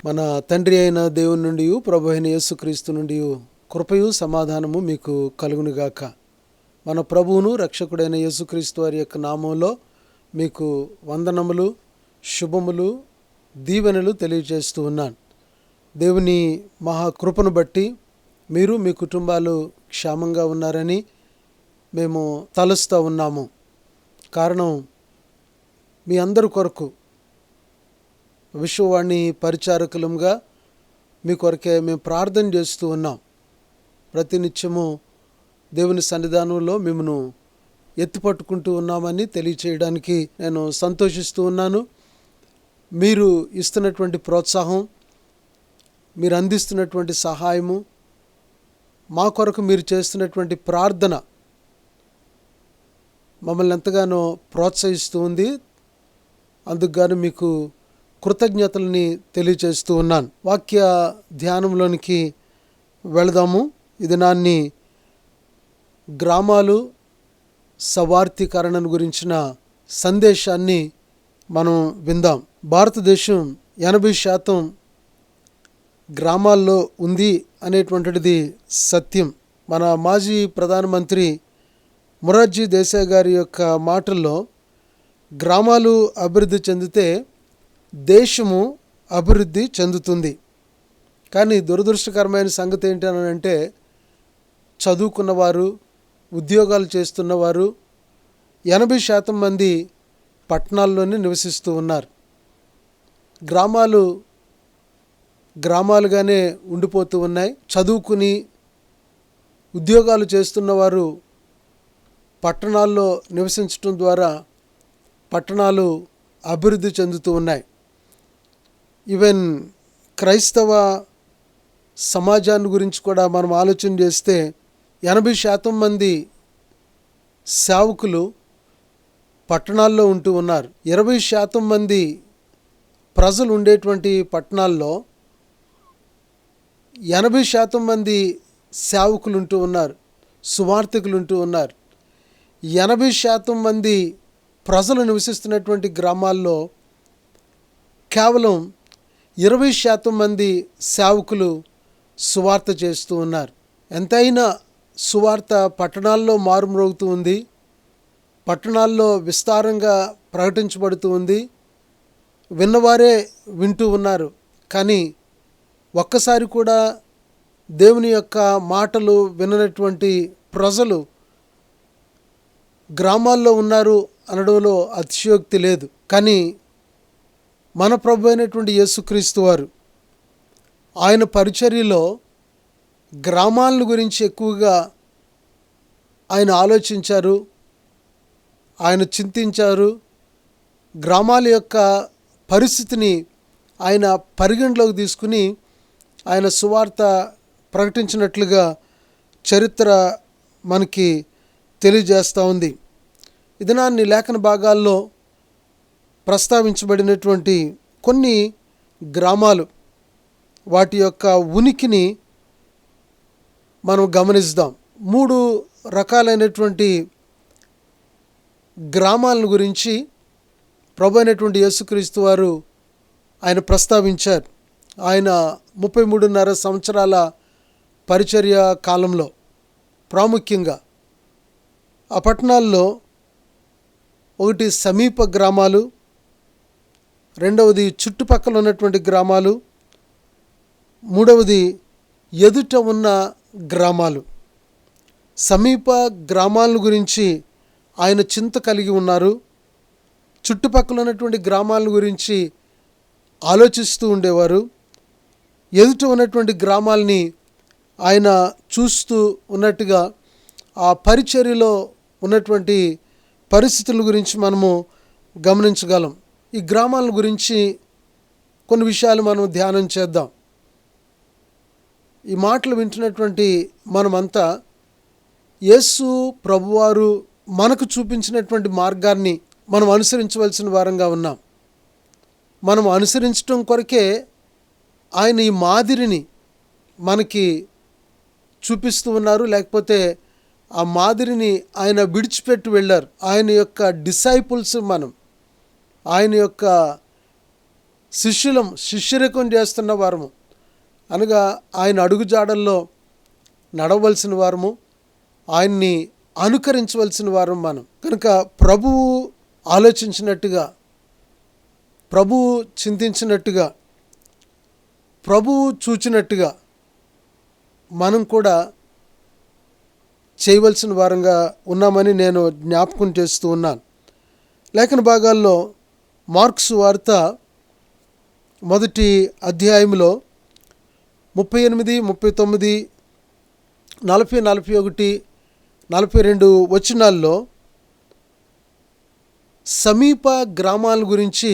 మన తండ్రి అయిన దేవుని నుండి ప్రభు అయిన యేసుక్రీస్తు నుండి కృపయు సమాధానము మీకు కలుగునుగాక. మన ప్రభువును రక్షకుడైన యేసుక్రీస్తు వారి యొక్క నామంలో మీకు వందనములు, శుభములు, దీవెనలు తెలియజేస్తూ ఉన్నాను. దేవుని మహాకృపను బట్టి మీరు మీ కుటుంబాలు క్షేమంగా ఉన్నారని మేము తలుస్తూ ఉన్నాము. కారణం మీ అందరి కొరకు విశ్వవాణి పరిచారకులంగా మీ కొరకే మేము ప్రార్థన చేస్తూ ఉన్నాం. ప్రతినిత్యము దేవుని సన్నిధానంలో మిమ్మను ఎత్తుపట్టుకుంటూ ఉన్నామని తెలియచేయడానికి నేను సంతోషిస్తూ ఉన్నాను. మీరు ఇస్తున్నటువంటి ప్రోత్సాహం, మీరు అందిస్తున్నటువంటి సహాయము, మా కొరకు మీరు చేస్తున్నటువంటి ప్రార్థన మమ్మల్ని ఎంతగానో ప్రోత్సహిస్తూ ఉంది. అందుకు గాను మీకు కృతజ్ఞతలని తెలియచేస్తూ ఉన్నాను. వాక్య ధ్యానంలోనికి వెళదాము. ఈ దినాన్ని గ్రామాలు సవార్థీకరణను గురించిన సందేశాన్ని మనం విందాం. భారతదేశం 80% గ్రామాల్లో ఉంది అనేటువంటిది సత్యం. మన మాజీ ప్రధానమంత్రి మొరార్జీ దేశాయ్ గారి యొక్క మాటల్లో గ్రామాలు అభివృద్ధి చెందితే దేశము అభివృద్ధి చెందుతుంది. కానీ దురదృష్టకరమైన సంగతి ఏంటనంటే, చదువుకున్నవారు, ఉద్యోగాలు చేస్తున్నవారు 80% మంది పట్టణాల్లోనే నివసిస్తూ ఉన్నారు. గ్రామాలు గ్రామాలుగానే ఉండిపోతూ ఉన్నాయి. చదువుకుని ఉద్యోగాలు చేస్తున్నవారు పట్టణాల్లో నివసించడం ద్వారా పట్టణాలు అభివృద్ధి చెందుతూ ఉన్నాయి. ఈవెన్ క్రైస్తవ సమాజాన్ని గురించి కూడా మనం ఆలోచన చేస్తే 80% మంది సేవకులు పట్టణాల్లో ఉంటూ ఉన్నారు. 20% మంది ప్రజలు ఉండేటువంటి పట్టణాల్లో 80% మంది సేవకులు ఉంటూ ఉన్నారు, సువార్థికులు ఉంటూ ఉన్నారు. 80% మంది ప్రజలు నివసిస్తున్నటువంటి గ్రామాల్లో కేవలం 20% మంది సేవకులు సువార్త చేస్తూ ఉన్నారు. ఎంతైనా సువార్త పట్టణాల్లో మారుమ్రోగుతూ ఉంది, పట్టణాల్లో విస్తారంగా ప్రకటించబడుతూ ఉంది, విన్నవారే వింటూ ఉన్నారు. కానీ ఒక్కసారి కూడా దేవుని యొక్క మాటలు విననటువంటి ప్రజలు గ్రామాల్లో ఉన్నారు అనడంలో అతిశయోక్తి లేదు. కానీ మన ప్రభు అయినటువంటి యేసుక్రీస్తు వారు ఆయన పరిచర్యలో గ్రామాలను గురించి ఎక్కువగా ఆయన ఆలోచించారు, ఆయన చింతించారు. గ్రామాల యొక్క పరిస్థితిని ఆయన పరిగణలోకి తీసుకుని ఆయన సువార్త ప్రకటించినట్లుగా చరిత్ర మనకి తెలియజేస్తూ ఉంది. ఈ దినాన్ని లేఖన భాగాల్లో ప్రస్తావించబడినటువంటి కొన్ని గ్రామాలు, వాటి యొక్క ఉనికిని మనం గమనిద్దాం. 3 రకాలైనటువంటి గ్రామాలను గురించి ప్రభు అయినటువంటి యేసుక్రీస్తు వారు ఆయన ప్రస్తావించారు. ఆయన 33.5 సంవత్సరాల పరిచర్య కాలంలో ప్రాముఖ్యంగా ఆ పట్టణాల్లో ఒకటి సమీప గ్రామాలు, రెండవది చుట్టుపక్కల ఉన్నటువంటి గ్రామాలు, మూడవది ఎదుట ఉన్న గ్రామాలు. సమీప గ్రామాల గురించి ఆయన చింత కలిగి ఉన్నారు. చుట్టుపక్కల ఉన్నటువంటి గ్రామాల గురించి ఆలోచిస్తూ ఉండేవారు. ఎదుట ఉన్నటువంటి గ్రామాలని ఆయన చూస్తూ ఉన్నట్టుగా ఆ పరిచర్యలో ఉన్నటువంటి పరిస్థితుల గురించి మనము గమనించగలం. ఈ గ్రామాల గురించి కొన్ని విషయాలు మనం ధ్యానం చేద్దాం. ఈ మాటలు వింటున్నటువంటి మనమంతా యేసు ప్రభువారు మనకు చూపించినటువంటి మార్గాన్ని మనం అనుసరించవలసిన వారంగా ఉన్నాం. మనం అనుసరించడం కొరకే ఆయన ఈ మాదిరిని మనకి చూపిస్తూ ఉన్నారు. లేకపోతే ఆ మాదిరిని ఆయన విడిచిపెట్టి వెళ్ళారు. ఆయన యొక్క డిసైపుల్స్ మనం, ఆయన యొక్క శిష్యరికం చేస్తున్న వారము, అనగా ఆయన అడుగుజాడల్లో నడవలసిన వారము, ఆయన్ని అనుకరించవలసిన వారం మనం. కనుక ప్రభువు ఆలోచించినట్టుగా, ప్రభువు చింతించినట్టుగా, ప్రభువు చూచినట్టుగా మనం కూడా చేయవలసిన వారంగా ఉన్నామని నేను జ్ఞాపకం చేస్తూ ఉన్నాను. లేఖన భాగాల్లో మార్కు సువార్త 1వ అధ్యాయంలో 38, 39, 40, 41, 42 వచనాల్లో సమీప గ్రామాల గురించి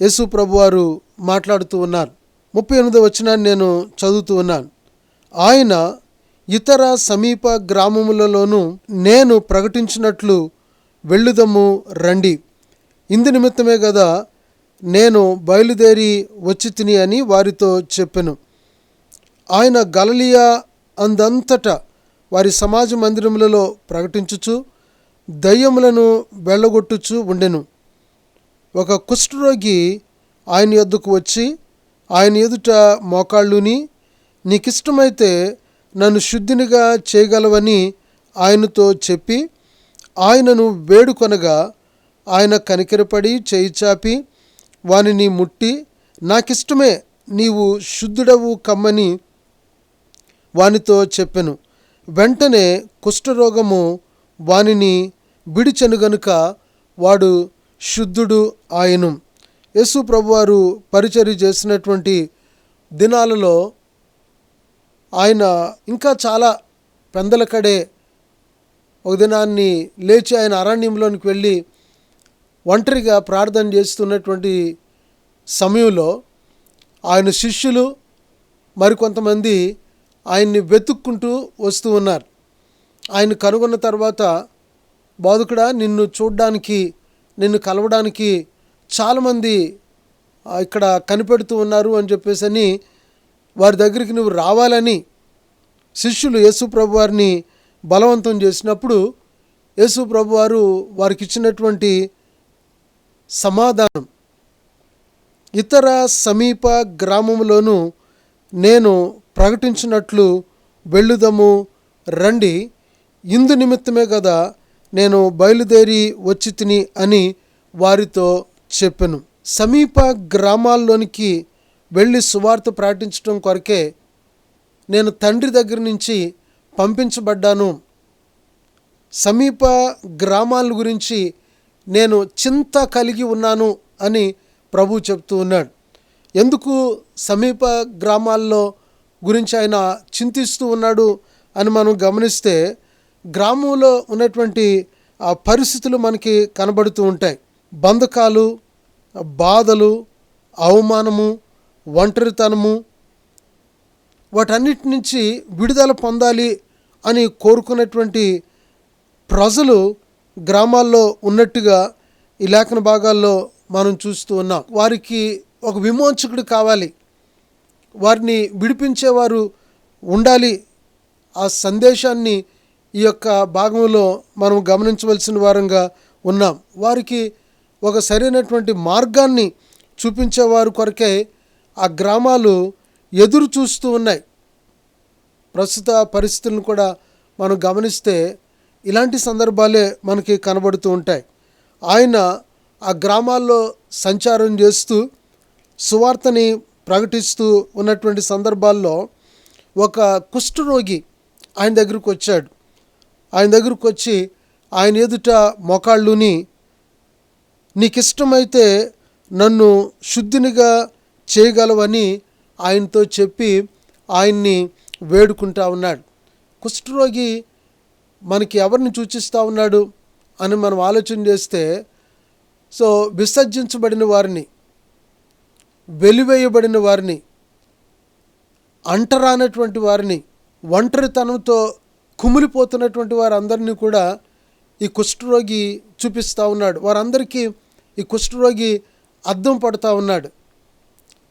యేసు ప్రభువారు మాట్లాడుతూ ఉన్నారు. 38వ వచనాన్ని నేను చదువుతూ ఉన్నాను. ఆయన ఇతర సమీప గ్రామములలోనూ నేను ప్రకటించినట్లు వెళ్ళుదము రండి, ఇందు నిమిత్తమే కదా నేను బయలుదేరి వచ్చి తిని అని వారితో చెప్పెను. ఆయన గలిలయ అందంతటా వారి సమాజ మందిరములలో ప్రకటించుచు దయ్యములను వెళ్ళగొట్టుచు ఉండెను. ఒక కుష్ఠరోగి ఆయన యొద్దకు వచ్చి ఆయన ఎదుట మోకాళ్ళుని, నీకిష్టమైతే నన్ను శుద్ధినిగా చేయగలవని ఆయనతో చెప్పి ఆయనను వేడుకొనగా, ఆయన కనికరపడి చేయి చాపి వానిని ముట్టి, నాకిష్టమే, నీవు శుద్ధుడవు కమ్మని వానితో చెప్పెను. వెంటనే కుష్ఠరోగము వానిని విడిచెను గనుక వాడు శుద్ధుడు ఆయను. యేసు ప్రభువారు పరిచర్య చేసినటువంటి దినాలలో ఆయన ఇంకా చాలా పెందలకడే ఒక దినాన్ని లేచి ఆయన అరణ్యంలోనికి వెళ్ళి ఒంటరిగా ప్రార్థన చేస్తున్నటువంటి సమయంలో ఆయన శిష్యులు మరికొంతమంది ఆయన్ని వెతుక్కుంటూ వస్తూ ఉన్నారు. ఆయన కనుగొన్న తర్వాత, బోధకుడా, నిన్ను చూడడానికి, నిన్ను కలవడానికి చాలామంది ఇక్కడ కనిపెడుతూ ఉన్నారు అని చెప్పేసి వారి దగ్గరికి నువ్వు రావాలని శిష్యులు యేసు ప్రభువారిని బలవంతం చేసినప్పుడు యేసు ప్రభువారు వారికి ఇచ్చినటువంటి సమాధానం, ఇతర సమీప గ్రామములోనూ నేను ప్రకటించినట్లు వెళ్ళుదము రండి, ఇందు నిమిత్తమే కదా నేను బయలుదేరి వచ్చి తిని అని వారితో చెప్పెను. సమీప గ్రామాల్లోనికి వెళ్ళి సువార్త ప్రకటించడం కొరకే నేను తండ్రి దగ్గర నుంచి పంపించబడ్డాను. సమీప గ్రామాల గురించి నేను చింత కలిగి ఉన్నాను అని ప్రభు చెప్తూ ఉన్నాడు. ఎందుకు సమీప గ్రామాల్లో గురించి ఆయన చింతిస్తూ ఉన్నాడు అని మనం గమనిస్తే, గ్రామంలో ఉన్నటువంటి ఆ పరిస్థితులు మనకి కనబడుతూ ఉంటాయి. బంధకాలు, బాధలు, అవమానము, ఒంటరితనము, వాటన్నిటి నుంచి విడుదల పొందాలి అని కోరుకున్నటువంటి ప్రజలు గ్రామాల్లో ఉన్నట్టుగా ఈ లేఖన భాగాల్లో మనం చూస్తూ ఉన్నాం. వారికి ఒక విమోచకుడు కావాలి, వారిని విడిపించేవారు ఉండాలి. ఆ సందేశాన్ని ఈ యొక్క భాగంలో మనం గమనించవలసిన వారంగా ఉన్నాం. వారికి ఒక సరైనటువంటి మార్గాన్ని చూపించేవారు కొరకే ఆ గ్రామాలు ఎదురు చూస్తూ ఉన్నాయి. ప్రస్తుత పరిస్థితులను కూడా మనం గమనిస్తే ఇలాంటి సందర్భాలే మనకి కనబడుతూ ఉంటాయి. ఆయన ఆ గ్రామాల్లో సంచారం చేస్తూ సువార్తని ప్రకటిస్తూ ఉన్నటువంటి సందర్భాల్లో ఒక కుష్ఠరోగి ఆయన దగ్గరకు వచ్చాడు. ఆయన దగ్గరకు వచ్చి ఆయన ఎదుట మోకాళ్ళుని, నీకిష్టమైతే నన్ను శుద్ధినిగా చేయగలవని ఆయనతో చెప్పి ఆయన్ని వేడుకుంటా ఉన్నాడు. కుష్ఠరోగి మనకి ఎవరిని సూచిస్తూ ఉన్నాడు అని మనం ఆలోచన చేస్తే, విసర్జించబడిన వారిని, వెలివేయబడిన వారిని, అంటరానటువంటి వారిని, ఒంటరితనంతో కుమిలిపోతున్నటువంటి వారందరినీ కూడా ఈ కుష్ఠరోగి చూపిస్తూ ఉన్నాడు. వారందరికీ ఈ కుష్ఠరోగి అద్దం పడుతూ ఉన్నాడు.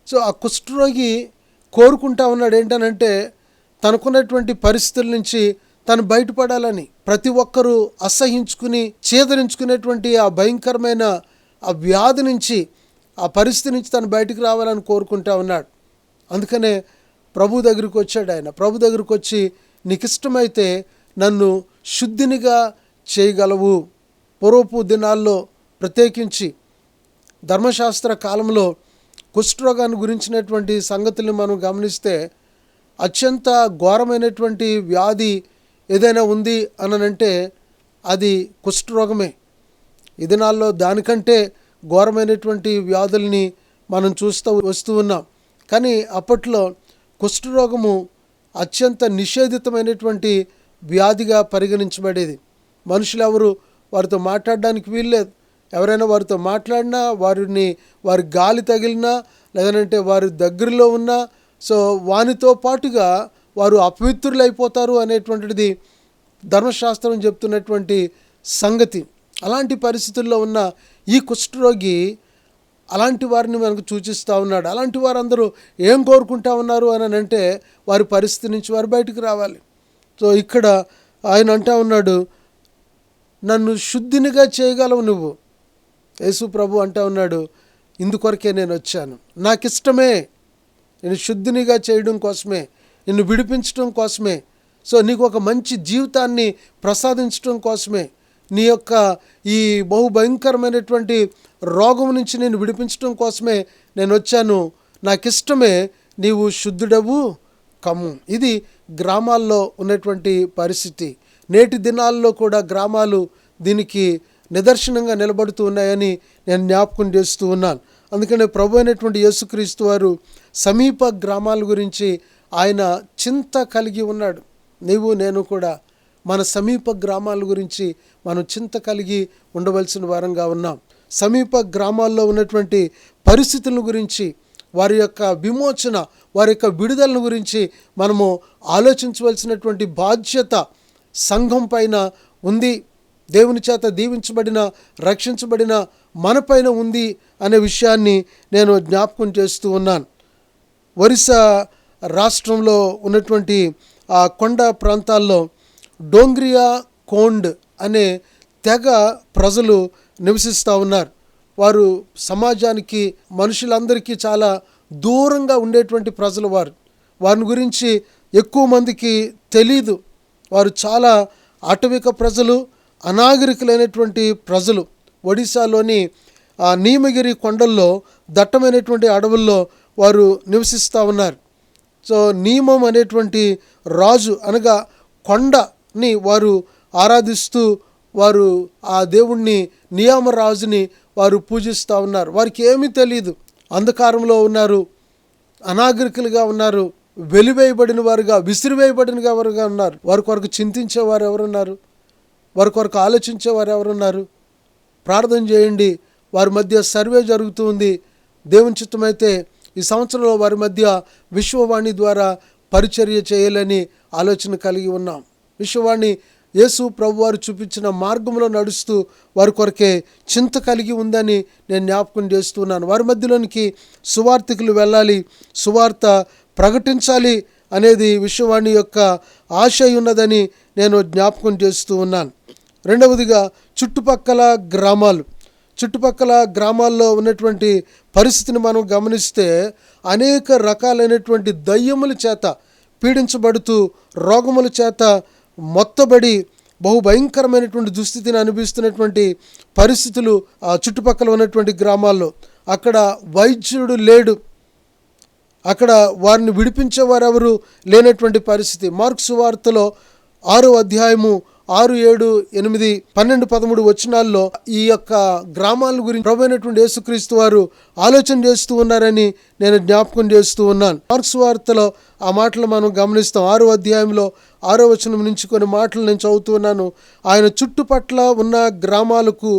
ఆ కుష్ఠరోగి కోరుకుంటా ఉన్నాడు ఏంటనంటే, తనకున్నటువంటి పరిస్థితుల నుంచి తను బయటపడాలని. ప్రతి ఒక్కరూ అసహించుకుని చేదరించుకునేటువంటి ఆ భయంకరమైన ఆ వ్యాధి నుంచి ఆ పరిస్థితి నుంచి తను బయటికి రావాలని కోరుకుంటా ఉన్నాడు. అందుకనే ప్రభు దగ్గరికి వచ్చాడు. ఆయన ప్రభు దగ్గరికి వచ్చి, నీకు ఇష్టమైతే నన్ను శుద్ధినిగా చేయగలవు. పూర్వపు దినాల్లో ప్రత్యేకించి ధర్మశాస్త్ర కాలంలో కుష్ఠరోగాన్ని గురించినటువంటి సంగతుల్ని మనం గమనిస్తే అత్యంత ఘోరమైనటువంటి వ్యాధి ఏదైనా ఉంది అనంటే అది కుష్ఠరోగమే. ఈ దినాల్లో దానికంటే ఘోరమైనటువంటి వ్యాధుల్ని మనం వస్తూ ఉన్నాం. కానీ అప్పట్లో కుష్ఠరోగము అత్యంత నిషేధితమైనటువంటి వ్యాధిగా పరిగణించబడేది. మనుషులు ఎవరు వారితో మాట్లాడడానికి వీల్లేదు. ఎవరైనా వారితో మాట్లాడినా, వారి గాలి తగిలినా, లేదంటే వారి దగ్గరలో ఉన్నా వానితో పాటుగా వారు అపవిత్రులైపోతారు అనేటువంటిది ధర్మశాస్త్రం చెప్తున్నటువంటి సంగతి. అలాంటి పరిస్థితుల్లో ఉన్న ఈ కుష్ఠరోగి అలాంటి వారిని మనకు సూచిస్తూ ఉన్నాడు. అలాంటి వారందరూ ఏం కోరుకుంటా ఉన్నారు అని అంటే వారి పరిస్థితి నుంచి వారు బయటికి రావాలి. ఇక్కడ ఆయన అంటా ఉన్నాడు, నన్ను శుద్ధినిగా చేయగలవు నువ్వు. యేసు ప్రభు అంటా ఉన్నాడు, ఇందుకొరకే నేను వచ్చాను. నాకు ఇష్టమే, నేను శుద్ధినిగా చేయడం కోసమే, నిన్ను విడిపించడం కోసమే, నీకు ఒక మంచి జీవితాన్ని ప్రసాదించడం కోసమే, నీ యొక్క ఈ బహుభయంకరమైనటువంటి రోగం నుంచి నేను విడిపించడం కోసమే నేను వచ్చాను. నాకు ఇష్టమే, నీవు శుద్ధుడవు కమ్ము. ఇది గ్రామాల్లో ఉన్నటువంటి పరిస్థితి. నేటి దినాల్లో కూడా గ్రామాలు దీనికి నిదర్శనంగా నిలబడుతూ ఉన్నాయని నేను జ్ఞాపకం చేస్తూ ఉన్నాను. అందుకనే ప్రభు అయినటువంటి యేసుక్రీస్తు వారు సమీప గ్రామాల గురించి ఆయన చింత కలిగి ఉన్నాడు. నీవు నేను కూడా మన సమీప గ్రామాల గురించి మనం చింత కలిగి ఉండవలసిన వారంగా ఉన్నాం. సమీప గ్రామాల్లో ఉన్నటువంటి పరిస్థితుల గురించి, వారి యొక్క విమోచన, వారి యొక్క విడుదలను గురించి మనము ఆలోచించవలసినటువంటి బాధ్యత సంఘం పైన ఉంది. దేవుని చేత దీవించబడిన, రక్షించబడిన మనపైన ఉంది అనే విషయాన్ని నేను జ్ఞాపకం చేస్తూ ఉన్నాను. ఒరిస్సా రాష్ట్రంలో ఉన్నటువంటి ఆ కొండ ప్రాంతాల్లో డోంగ్రియా కోండ్ అనే తెగ ప్రజలు నివసిస్తూ ఉన్నారు. వారు సమాజానికి, మనుషులందరికీ చాలా దూరంగా ఉండేటువంటి ప్రజలు. వారిని గురించి ఎక్కువ మందికి తెలీదు. వారు చాలా అటవిక ప్రజలు, అనాగరికులైనటువంటి ప్రజలు. ఒడిశాలోని నీమగిరి కొండల్లో, దట్టమైనటువంటి అడవుల్లో వారు నివసిస్తూ ఉన్నారు. నీమం అనేటువంటి రాజు అనగా కొండని వారు ఆరాధిస్తూ, వారు ఆ దేవుణ్ణి, నియామరాజుని వారు పూజిస్తూ ఉన్నారు. వారికి ఏమీ తెలియదు. అంధకారంలో ఉన్నారు, అనాగరికులుగా ఉన్నారు, వెలివేయబడిన వారుగా, విసిరివేయబడిన వారుగా ఉన్నారు. వారి కొరకు చింతించేవారు ఎవరున్నారు? వారి కొరకు ఆలోచించేవారు ఎవరున్నారు? ప్రార్థన చేయండి. వారి మధ్య సర్వే జరుగుతూ ఉంది. దేవుని చిత్తమైతే ఈ సంవత్సరంలో వారి మధ్య విశ్వవాణి ద్వారా పరిచర్య చేయాలని ఆలోచన కలిగి ఉన్నాం. విశ్వవాణి యేసు ప్రభు వారు చూపించిన మార్గంలో నడుస్తూ వారి కొరకే చింత కలిగి ఉందని నేను జ్ఞాపకం చేస్తున్నాను. వారి మధ్యలోనికి సువార్థికులు వెళ్ళాలి, సువార్త ప్రకటించాలి అనేది విశ్వవాణి యొక్క ఆశ ఉన్నదని నేను జ్ఞాపకం చేస్తూ ఉన్నాను. రెండవదిగా చుట్టుపక్కల గ్రామాల్లో ఉన్నటువంటి పరిస్థితిని మనం గమనిస్తే అనేక రకాలైనటువంటి దయ్యముల చేత పీడించబడుతూ, రోగముల చేత మొత్తబడి బహుభయంకరమైనటువంటి దుస్థితిని అనిపిస్తున్నటువంటి పరిస్థితులు ఆ చుట్టుపక్కల ఉన్నటువంటి గ్రామాల్లో. అక్కడ వైద్యుడు లేడు, అక్కడ వారిని విడిపించేవారెవరు లేనటువంటి పరిస్థితి. మార్కు సువార్తలో 6వ అధ్యాయము 6, 7, 8, 12, 13 వచనాల్లో ఈ యొక్క గ్రామాల గురించి ప్రభువైనటువంటి యేసుక్రీస్తు వారు ఆలోచన చేస్తూ ఉన్నారని నేను జ్ఞాపకం చేస్తూ ఉన్నాను. మార్కు సువార్తలో ఆ మాటలు మనం గమనిస్తాం. 6వ అధ్యాయంలో 6వ వచనం నుంచి కొన్ని మాటలు నేను చదువుతూ ఉన్నాను. ఆయన చుట్టుపట్ల ఉన్న గ్రామాలకు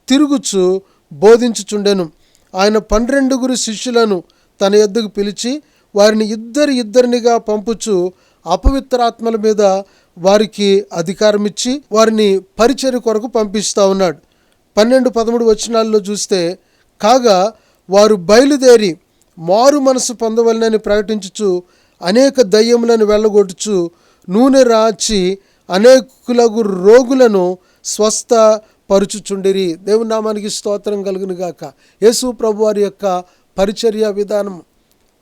తిరుగుచు బోధించుచుండెను. ఆయన 12 శిష్యులను తన యొద్దకు పిలిచి వారిని ఇద్దరినిగా పంపుచు అపవిత్రాత్మల మీద వారికి అధికారం ఇచ్చి వారిని పరిచర్య కొరకు పంపిస్తూ ఉన్నాడు. 12, 13 వచనాల్లో చూస్తే, కాగా వారు బయలుదేరి మారు మనసు పొందవలనని ప్రకటించుచు అనేక దయ్యములను వెళ్ళగొట్టుచు నూనె రాచి అనేకులగు రోగులను స్వస్థ పరుచుచుండిరి. దేవుని నామానికి స్తోత్రం కలుగును గాక. యేసు ప్రభు వారి యొక్క పరిచర్య విధానం,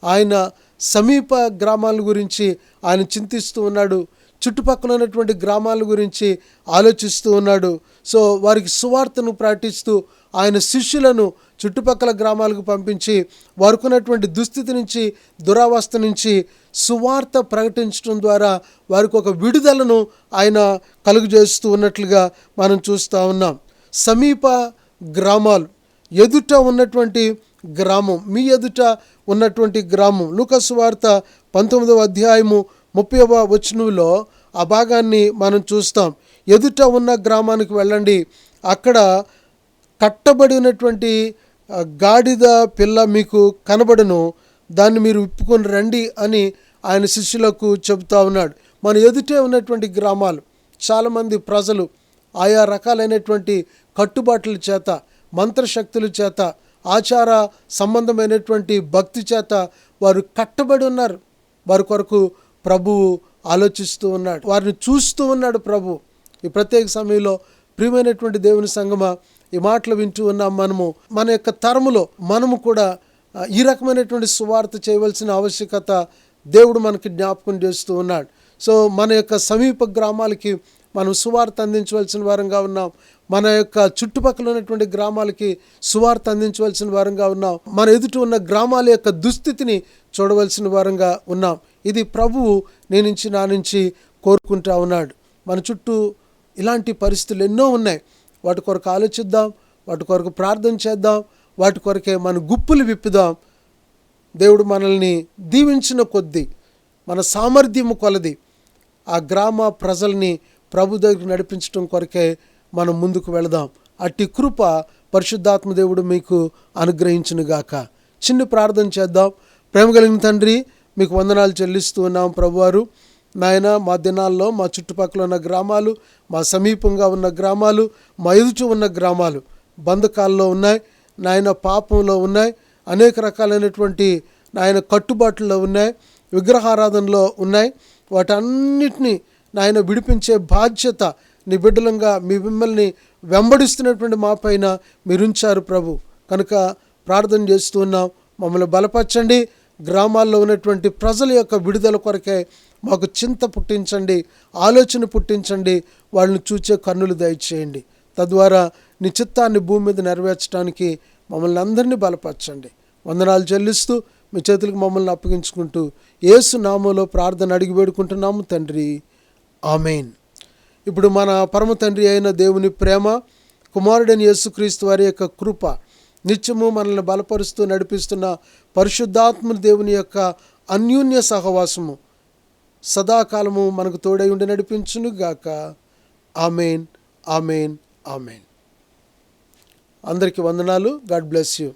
ఆయన సమీప గ్రామాల గురించి ఆయన చింతిస్తూ ఉన్నాడు. చుట్టుపక్కల ఉన్నటువంటి గ్రామాల గురించి ఆలోచిస్తూ ఉన్నాడు. సో వారికి సువార్తను ప్రకటిస్తూ ఆయన శిష్యులను చుట్టుపక్కల గ్రామాలకు పంపించి వారికి ఉన్నటువంటి దుస్థితి నుంచి, దురావస్థ నుంచి సువార్త ప్రకటించడం ద్వారా వారికి ఒక విడుదలను ఆయన కలుగజేస్తూ ఉన్నట్లుగా మనం చూస్తూ ఉన్నాం. సమీప గ్రామాలు, ఎదుట ఉన్నటువంటి గ్రామం, మీ ఎదుట ఉన్నటువంటి గ్రామం. లూకా సువార్త 19వ అధ్యాయము 30వ వచనంలో ఆ భాగాన్ని మనం చూస్తాం. ఎదుట ఉన్న గ్రామానికి వెళ్ళండి, అక్కడ కట్టబడినటువంటి గాడిద పిల్ల మీకు కనబడును, దాన్ని మీరు విప్పుకొని రండి అని ఆయన శిష్యులకు చెబుతా ఉన్నాడు. మన ఎదుటే ఉన్నటువంటి గ్రామాలు, చాలామంది ప్రజలు ఆయా రకాలైనటువంటి కట్టుబాట్ల చేత, మంత్రశక్తుల చేత, ఆచార సంబంధమైనటువంటి భక్తి చేత వారు కట్టబడి ఉన్నారు. వారి కొరకు ప్రభువు ఆలోచిస్తూ ఉన్నాడు, వారిని చూస్తూ ఉన్నాడు ప్రభు. ఈ ప్రత్యేక సమయంలో ప్రియమైనటువంటి దేవుని సంగమా, ఈ మాటలు వింటూ ఉన్నాం. మన యొక్క తరములో మనము కూడా ఈ రకమైనటువంటి సువార్త చేయవలసిన ఆవశ్యకత దేవుడు మనకి జ్ఞాపకం చేస్తూ ఉన్నాడు. సో మన యొక్క సమీప గ్రామాలకి మనం సువార్త అందించవలసిన వారంగా ఉన్నాం. మన యొక్క చుట్టుపక్కల ఉన్నటువంటి గ్రామాలకి సువార్త అందించవలసిన వారంగా ఉన్నాం. మన ఎదుట ఉన్న గ్రామాల యొక్క దుస్థితిని చూడవలసిన వారంగా ఉన్నాం. ఇది ప్రభువు నీ నుంచి, నా నుంచి కోరుకుంటా ఉన్నాడు. మన చుట్టూ ఇలాంటి పరిస్థితులు ఎన్నో ఉన్నాయి. వాటి కొరకు ఆలోచిద్దాం, వాటి కొరకు ప్రార్థన చేద్దాం, వాటి కొరకే మన గుప్పులు విప్పుదాం. దేవుడు మనల్ని దీవించిన కొద్దీ, మన సామర్థ్యము కొలది ఆ గ్రామ ప్రజల్ని ప్రభు దగ్గరికి నడిపించడం కొరకే మనం ముందుకు వెళదాం. అట్టి కృప పరిశుద్ధాత్మ దేవుడు మీకు అనుగ్రహించునుగాక. చిన్న ప్రార్థన చేద్దాం. ప్రేమ కలిగిన తండ్రి, మీకు వందనాలు చెల్లిస్తూ ఉన్నాం ప్రభువారు. నాయన, మా దినాల్లో మా చుట్టుపక్కల ఉన్న గ్రామాలు, మా సమీపంగా ఉన్న గ్రామాలు, మా ఎదుట ఉన్న గ్రామాలు బంధకాల్లో ఉన్నాయి నాయన, పాపంలో ఉన్నాయి, అనేక రకాలైనటువంటి నాయన కట్టుబాట్లలో ఉన్నాయి, విగ్రహారాధనలో ఉన్నాయి. వాటన్నిటినీ నాయన విడిపించే బాధ్యత నీ బిడ్డలంగా మిమ్మల్ని వెంబడిస్తున్నటువంటి మా పైన మీరుంచారు ప్రభు. కనుక ప్రార్థన చేస్తూ ఉన్నాం, మమ్మల్ని బలపరచండి. గ్రామాల్లో ఉన్నటువంటి ప్రజల యొక్క విడుదల కొరకే మాకు చింత పుట్టించండి, ఆలోచన పుట్టించండి, వాళ్ళని చూచే కన్నులు దయచేయండి. తద్వారా నీ చిత్తాన్ని భూమి మీద నెరవేర్చడానికి మమ్మల్ని అందరినీ బలపరచండి. వందనాలు చెల్లిస్తూ మీ చేతులకు మమ్మల్ని అప్పగించుకుంటూ యేసు నామములో ప్రార్థన అడిగి వేడుకుంటున్నాము తండ్రి, ఆమేన్. ఇప్పుడు మన పరమ తండ్రి అయిన దేవుని ప్రేమ, కుమారుడైన యేసుక్రీస్తు వారి యొక్క కృప, నిత్యము మనల్ని బలపరుస్తూ నడిపిస్తున్న పరిశుద్ధాత్మ దేవుని యొక్క అన్యోన్య సహవాసము సదాకాలము మనకు తోడై ఉండి నడిపించును గాక. ఆమేన్, ఆమేన్, ఆమేన్. అందరికీ వందనాలు. God bless you.